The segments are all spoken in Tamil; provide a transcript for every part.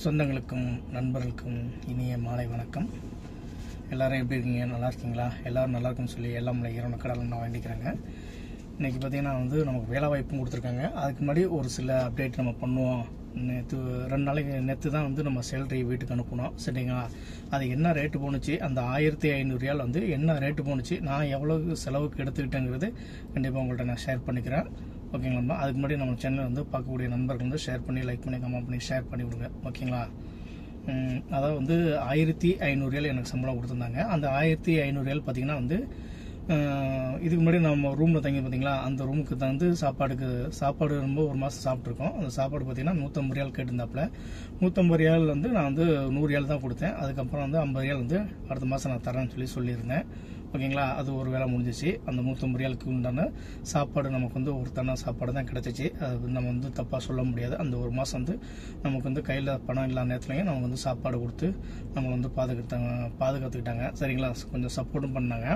சொந்தங்களுக்கும் நண்பர்களுக்கும் இனிய மாலை வணக்கம். எல்லாரும் எப்படி இருக்கீங்க? நல்லா இருக்கீங்களா? எல்லாரும் நல்லா இருக்குன்னு சொல்லி எல்லாம் இறைவனை கடவுளை நான் வேண்டிக்கிறேங்க. இன்றைக்கி பார்த்தீங்கன்னா நமக்கு வேலை வாய்ப்பும் கொடுத்துருக்காங்க. அதுக்கு முன்னாடி ஒரு சில அப்டேட் நம்ம பண்ணுவோம். நேற்று தான் நம்ம சேலரி வீட்டுக்கு அனுப்பணும். சரிங்களா? அது என்ன ரேட்டு போணுச்சு, அந்த 1500 ரியால் என்ன ரேட்டு போணுச்சு, நான் எவ்வளவு செலவுக்கு எடுத்துக்கிட்டேங்கிறது கண்டிப்பாக உங்கள்கிட்ட நான் ஷேர் பண்ணிக்கிறேன். ஓகேங்களா? அதுக்கு முன்னாடி நம்ம சேனல் பார்க்கக்கூடிய நண்பர்கள் ஷேர் பண்ணி, லைக் பண்ணி, கமெண்ட் பண்ணி, ஷேர் பண்ணி விடுங்க. ஓகேங்களா? அதாவது 1500 ரியால் எனக்கு சம்பளம் கொடுத்துருந்தாங்க. அந்த 1500 ரியால் பார்த்தீங்கன்னா இதுக்கு முன்னாடி நம்ம ரூமில் தங்கி பார்த்தீங்களா, அந்த ரூமுக்கு தான் சாப்பாடு ரொம்ப ஒரு மாதம் சாப்பிட்ருக்கோம். அந்த சாப்பாடு பார்த்தீங்கன்னா 150 ரியால் கேட்டிருந்தாப்புல. 150 ரியால் நான் 100 ரியால் தான் கொடுத்தேன். அதுக்கப்புறம் 50 ரியால் அடுத்த மாதம் நான் தரேன்னு சொல்லியிருந்தேன். ஓகேங்களா? அது ஒரு வேலை முடிஞ்சிச்சு. அந்த 150 ரியாலுக்கு உண்டான சாப்பாடு நமக்கு ஒரு தன சாப்பாடு தான் கிடச்சிச்சு. அது நம்ம தப்பாக சொல்ல முடியாது. அந்த ஒரு மாதம் நமக்கு கையில் பணம் இல்லாத நேரத்துலையும் நம்ம சாப்பாடு கொடுத்து நம்ம பாதுகாத்துக்கிட்டாங்க. சரிங்களா? கொஞ்சம் சப்போர்ட்டும் பண்ணாங்க.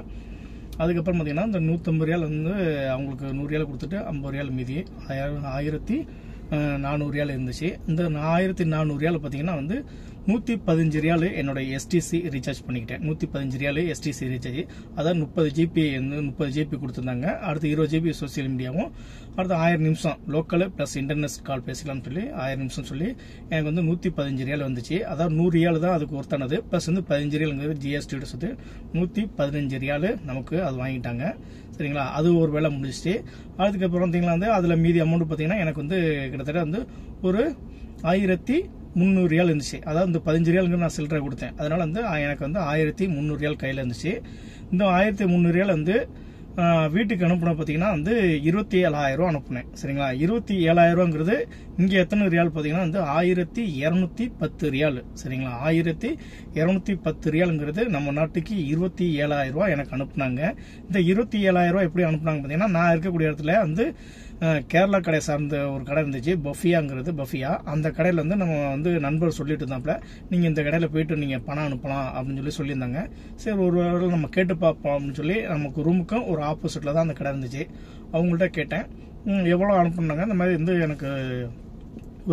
அதுக்கப்புறம் பார்த்தீங்கன்னா இந்த 150 ரியால் அவங்களுக்கு 100 ரியால் கொடுத்துட்டு 50 ரியால் மீதி 1400 ரியால் இருந்துச்சு. இந்த 1400 ரியால் பார்த்தீங்கன்னா 115 ரியால் என்னோட எஸ்டிசி ரீசார்ஜ் பண்ணிக்கிட்டேன். 115 ரியால் எஸ்டிசி ரீசார்ஜ், அதாவது 30 ஜிபி கொடுத்துருந்தாங்க. அடுத்து 20 ஜிபி சோசியல் மீடியாவும், அடுத்து 1000 நிமிஷம் லோக்கல் ப்ளஸ் இன்டர்நெட் கால் பேசலாம்னு சொல்லி 1000 நிமிஷம் சொல்லி எனக்கு 115 ரியால் வந்துச்சு. அதாவது 100 ரியால் தான் அதுக்கு ஒருத்தானது, ப்ளஸ் 15 ரியாலுங்கிறது ஜிஎஸ்டியோட சேர்த்து 115 ரியால் நமக்கு அது வாங்கிட்டாங்க. சரிங்களா? அது ஒரு வேலை முடிஞ்சிச்சு. அதுக்கப்புறம் பார்த்தீங்கன்னா அதில் மீதி அமௌண்ட் பார்த்தீங்கன்னா எனக்கு கிட்டத்தட்ட ஒரு 1300 ரியால் இருந்துச்சு. அதாவது இந்த 15 ரியாலுங்க நான் சில்லறை கொடுத்தேன். அதனால எனக்கு 1300 ரியால் கையில் இருந்துச்சு. இந்த 1300 ரியால் வீட்டுக்கு அனுப்புன பார்த்தீங்கன்னா 27,000 அனுப்புனேன். சரிங்களா? 27,000ங்கிறது இங்கே எத்தனை ரியால் பார்த்தீங்கன்னா 1210 ரியால். சரிங்களா? 1210 ரியாலுங்கிறது நம்ம நாட்டுக்கு 27,000 எனக்கு அனுப்புனாங்க. இந்த 27,000 எப்படி அனுப்புனாங்க பார்த்தீங்கன்னா, நான் இருக்கக்கூடிய இடத்துல கேரளா கடை சார்ந்த ஒரு கடை இருந்துச்சு, பஃபியா. அந்த கடையில் நம்ம நண்பர் சொல்லிட்டு இருந்தாப்புல, நீங்கள் இந்த கடையில் போயிட்டு நீங்கள் பணம் அனுப்பலாம் அப்படின்னு சொல்லியிருந்தாங்க. சரி, ஒரு வேளை நம்ம கேட்டு பார்ப்போம் அப்படின்னு சொல்லி நமக்கு ரூமுக்கும் ஒரு ஆப்போசிட்டில் தான் அந்த கடை இருந்துச்சு. அவங்கள்ட்ட கேட்டேன் எவ்வளோ அனுப்புனாங்க. இந்த மாதிரி எனக்கு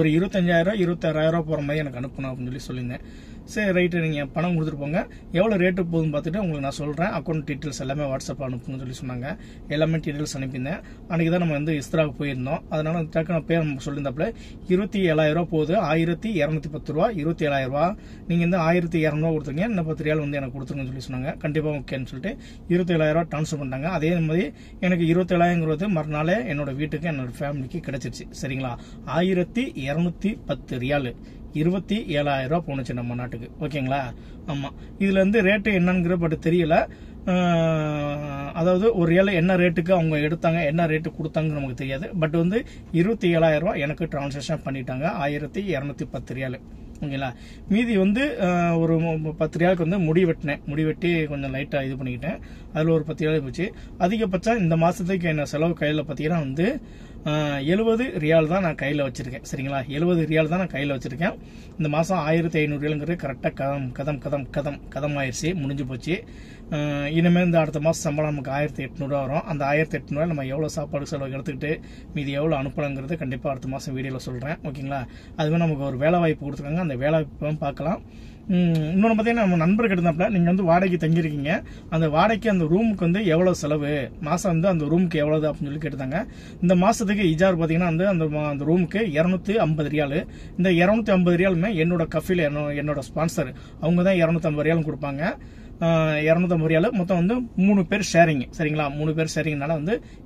ஒரு 25,000 26,000 போகிற மாதிரி எனக்கு அனுப்பணும் அப்படின்னு சொல்லியிருந்தேன். சரி, ரைட்டு, நீங்கள் பணம் கொடுத்துட்டு போங்க, எவ்வளோ ரேட்டு போகுதுன்னு பார்த்துட்டு உங்களுக்கு நான் சொல்கிறேன், அக்கௌண்ட் டீட்டெயில்ஸ் எல்லாமே வாட்ஸ்அப்பில் அனுப்புன்னு சொன்னாங்க. எல்லாமே டீட்டெயில்ஸ் அனுப்பியிருந்தேன். அன்றைக்கி தான் நம்ம இஸ்ராவுக்கு போயிருந்தோம். அதனால் டக்குனு பேர் நம்ம சொல்லியிருந்தாப்புல 27,000 போகுது, 1210 ரூபா, 27,000. நீங்கள் 1200 கொடுத்துருங்க, இன்னும் 10 ரியால் எனக்கு கொடுத்துருங்கன்னு சொன்னாங்க. கண்டிப்பாக ஓகேன்னு சொல்லிட்டு 27,000 ட்ரான்ஸ்ஃபர் பண்ணிட்டாங்க. அதே மாதிரி எனக்கு 27,000ங்கிறது மறுநாளே என்னோட வீட்டுக்கு என்னோட ஃபேமிலிக்கு கிடைச்சிருச்சு. சரிங்களா? 1210 ரியால் 27,000 போனுச்சு நம்ம நாட்டுக்கு. ஓகேங்களா? ஆமாம். இதுல ரேட்டு என்னங்கிற பட் தெரியல. அதாவது ஒரு ரியால் என்ன ரேட்டுக்கு அவங்க எடுத்தாங்க, என்ன ரேட்டு கொடுத்தாங்க நமக்கு தெரியாது. பட் 27,000 எனக்கு டிரான்சாக்ஷன் பண்ணிட்டாங்க. 1210 ரியால். ஓகேங்களா? மீதி ஒரு 10 ரியாலுக்கு முடி வெட்டி கொஞ்சம் லைட்டாக இது பண்ணிக்கிட்டேன். அதில் ஒரு 10 ரியால் போச்சு. அதிகபட்சம் இந்த மாதத்துக்கு என்ன செலவு கையில் பார்த்தீங்கன்னா 70 ரியால் தான் நான் கையில் வச்சிருக்கேன். சரிங்களா? 70 ரியால் தான் நான் கையில் வச்சிருக்கேன். இந்த மாதம் 1500 ரியாலுங்கிறது கரெக்டாக கதம் ஆயிடுச்சு, முடிஞ்சு போச்சு. இனிமேல் இந்த அடுத்த மாதம் சம்பளம் நமக்கு 1800 வரும். அந்த 1800 நம்ம எவ்வளோ சாப்பாடு செலவு எடுத்துக்கிட்டு மீதி எவ்வளோ அனுப்பலாங்கிறது கண்டிப்பாக அடுத்த மாதம் வீடியோவில் சொல்கிறேன். ஓகேங்களா? அதுவே நமக்கு ஒரு வேலை வாய்ப்பு கொடுத்துருக்காங்க. அந்த வேலை வாய்ப்பு பார்க்கலாம். இன்னொன்று பார்த்தீங்கன்னா, நம்ம நண்பர் கிட்டந்தாப்புல நீங்கள் வாடகைக்கு தங்கியிருக்கீங்க, அந்த வாடகைக்கு அந்த ரூமுக்கு எவ்வளோ செலவு, மாதம் அந்த ரூமுக்கு எவ்வளவு அப்படின்னு சொல்லி கேட்டுதாங்க. இந்த மாதத்துக்கு இஜார் பார்த்தீங்கன்னா அந்த ரூமுக்கு 250 ரியால். இந்த 250 ரியாலுமே என்னோட கஃபில் என்னோட ஸ்பான்சர் அவங்க தான் 250 ரியாலும் கொடுப்பாங்க. 250 ரியால் மொத்தம் 3 பேர் ஷேரிங். சரிங்களா? 3 பேர் ஷேரிங்னால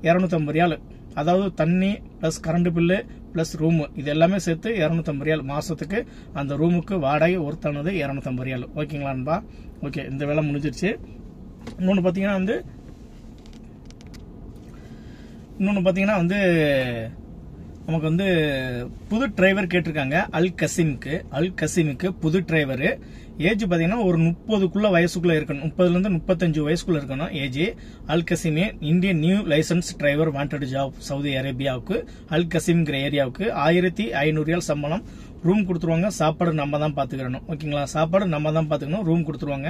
250 ரியால். அதாவது தண்ணி plus current bill plus room இது எல்லாமே சேர்த்து 250 ரியால் மாசத்துக்கு. அந்த ரூமுக்கு வாடகை ஒருத்தானது 250 ரியால். ஓகேங்களா நண்பா? ஓகே, இந்த வேலை முடிஞ்சிருச்சு. இன்னொன்று பார்த்தீங்கன்னா நமக்கு புது டிரைவர் கேட்டிருக்காங்க. அல் கசீமுக்கு புது டிரைவர். ஏஜ் பார்த்தீங்கன்னா ஒரு 30க்குள்ள வயசுக்குள்ள இருக்கணும், 30லேருந்து 35 வயசுக்குள்ள இருக்கணும் age. Al Qassim Indian new licence driver wanted job Saudi அரேபியாவுக்கு, அல் கசீம்ங்கிற ஏரியாவுக்கு 1500 ரியால் சம்பளம், ரூம் கொடுத்துருவாங்க. சாப்பாடு நம்ம தான் பாத்துக்கணும். ஓகேங்களா, சாப்பாடு நம்ம தான் பாத்துக்கணும், ரூம் கொடுத்துருவாங்க.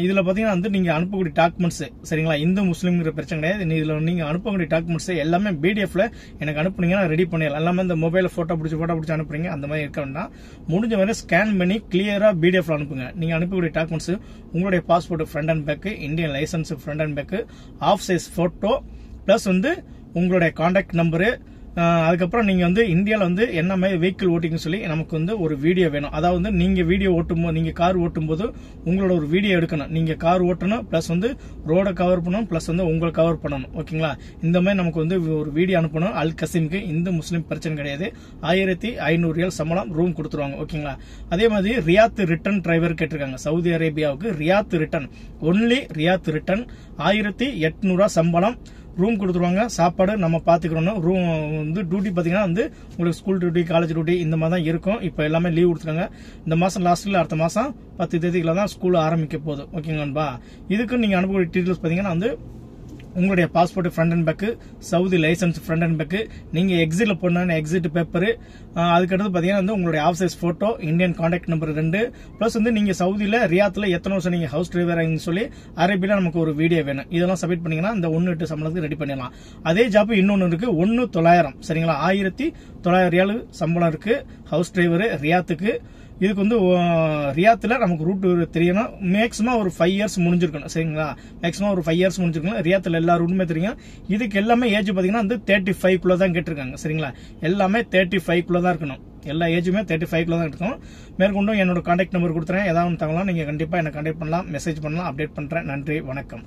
இதுல பாத்தீங்கன்னா வந்து நீங்க அனுப்பக்கூடிய டாக்குமெண்ட்ஸ் சரிங்களா, இந்து முஸ்லீம்ங்கிற பிரச்சனை கிடையாது. இதுல நீங்க அனுப்பக்கூடிய டாக்குமெண்ட்ஸ் எல்லாமே பிடிஎஃப்ல எனக்கு அனுப்புனீங்கன்னா ரெடி பண்ணிடலாம். எல்லாமே இந்த மொபைல போட்டோ பிடிச்சி அனுப்புறீங்க அந்த மாதிரி இருக்க வேண்டாம். முடிஞ்ச வரை ஸ்கேன் பண்ணி கிளியரா பிடிஎஃப்ல அனுப்புங்க. நீங்க அனுப்பக்கூடிய டாக்குமெண்ட்ஸ் உங்களுடைய passport front and back, Indian license front and back, half size photo plus வந்து உங்களுடைய கான்டாக்ட் நம்பரு, அதுக்கப்புறம் நீங்க வந்து இந்தியாவில் வந்து என்ன மாதிரி வெஹிக்கிள் ஓட்டிங்கன்னு சொல்லி நமக்கு வந்து ஒரு வீடியோ வேணும். அதாவது நீங்க வீடியோ ஓட்டும்போது, நீங்க கார் ஓட்டும் போது உங்களோட ஒரு வீடியோ எடுக்கணும். நீங்க கார் ஓட்டணும், பிளஸ் வந்து ரோட கவர் பண்ணணும், பிளஸ் வந்து உங்களை கவர் பண்ணணும். ஓகேங்களா, இந்த மாதிரி நமக்கு வந்து ஒரு வீடியோ அனுப்பணும். அல் கசீமுக்கு இந்து முஸ்லீம் பிரச்சனை கிடையாது. 1500 ரியால் சம்பளம், ரூம் கொடுத்துருவாங்க. ஓகேங்களா, அதே மாதிரி ரியாத் ரிட்டர்ன் டிரைவர் கேட்டிருக்காங்க. சவுதி அரேபியாவுக்கு Riyadh return, only Riyadh return 1800 சம்பளம், ரூம் கொடுத்துருவாங்க. சாப்பாடு நம்ம பாத்துக்கிறோம். ரூம் வந்து டியூட்டி பாத்தீங்கன்னா வந்து உங்களுக்கு ஸ்கூல் டியூட்டி, காலேஜ் டியூட்டி இந்த மாதிரி தான் இருக்கும். இப்ப எல்லாமே லீவ் கொடுத்துருக்காங்க. இந்த மாசம் லாஸ்ட்ல அடுத்த மாசம் 10 தேதிக்குள்ள தான் ஸ்கூல் ஆரம்பிக்க போகுது. ஓகேங்கன்பா, இதுக்கு நீங்க அனுப்பக்கூடிய டீடைல்ஸ் பாத்தீங்கன்னா வந்து உங்களுடைய passport front and back, Saudi license front and back, நீங்க எக்ஸிட்ல போன எக்ஸிட் பேப்பர், அதுக்கடுத்து பாத்தீங்கன்னா வந்து உங்களுடைய half size photo, Indian contact number 2, plus வந்து நீங்க சவுதியில ரியாத்ல எத்தனை வருஷம் நீங்க ஹவுஸ் டிரைவர் சொல்லி அரேபியில நமக்கு ஒரு வீடியோ வேணும். இதெல்லாம் சப்மிட் பண்ணீங்கன்னா இந்த 1-8 சம்பளத்துக்கு ரெடி பண்ணிடலாம். அதே ஜாப் இன்னொன்னு இருக்கு, 1,900 சரிங்களா, 1900 ரியால் சம்பளம் இருக்கு ஹவுஸ் டிரைவர் ரியாத்துக்கு. இதுக்கு வந்து ரியாத்துல நமக்கு ரூட் தெரியணும். மேக்ஸிமம் ஒரு 5 இயர்ஸ் முடிஞ்சிருக்கணும் சரிங்களா, மேக்ஸிமம் ஒரு 5 இயர்ஸ் முடிஞ்சிருக்கணும். ரியாத்துல எல்லா ரூட்டுமே தெரியும். இதுக்கு எல்லாமே ஏஜ் பாத்தீங்கன்னா வந்து 35 குள்ள தான் கேட்டிருக்காங்க சரிங்களா, எல்லாமே 35 குள்ள தான் இருக்கணும். எல்லா ஏஜுமே 35 குள்ள தான் இருக்கும். மேற்கொண்டும் என்னோட கான்டாக்ட் நம்பர் கொடுத்துறேன். ஏதாவது தகவலாம் நீங்க கண்டிப்பா என்ன கான்டாக்ட் பண்ணலாம், மெசேஜ் பண்ணலாம், அப்டேட் பண்றேன். நன்றி, வணக்கம்.